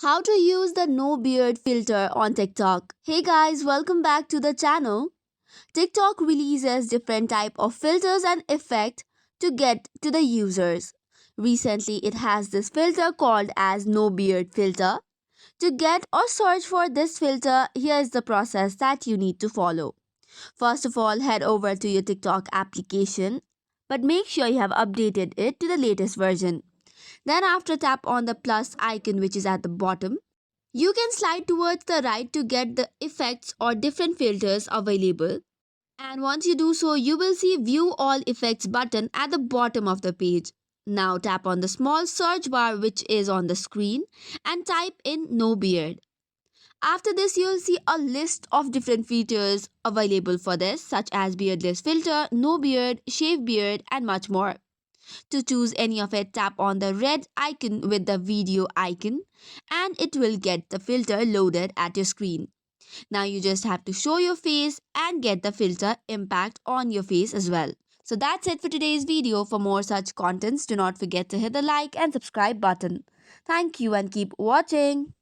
How to use the no beard filter on TikTok. Hey guys, welcome back to the channel. TikTok releases different type of filters and effect to get to the users. Recently, it has this filter called as no beard filter. To get or search for this filter, here is the process that you need to follow. First of all, head over to your TikTok application, but make sure you have updated it to the latest version. Then after, tap on the plus icon which is at the bottom. You can slide towards the right to get the effects or different filters available. And once you do so, you will see View All Effects button at the bottom of the page. Now tap on the small search bar which is on the screen and type in no beard. After this, you'll see a list of different features available for this, such as beardless filter, no beard, shave beard, and much more. To choose any of it, tap on the red icon with the video icon and it will get the filter loaded at your screen. Now you just have to show your face and get the filter impact on your face as well. So that's it for today's video. For more such contents, do not forget to hit the like and subscribe button. Thank you and keep watching.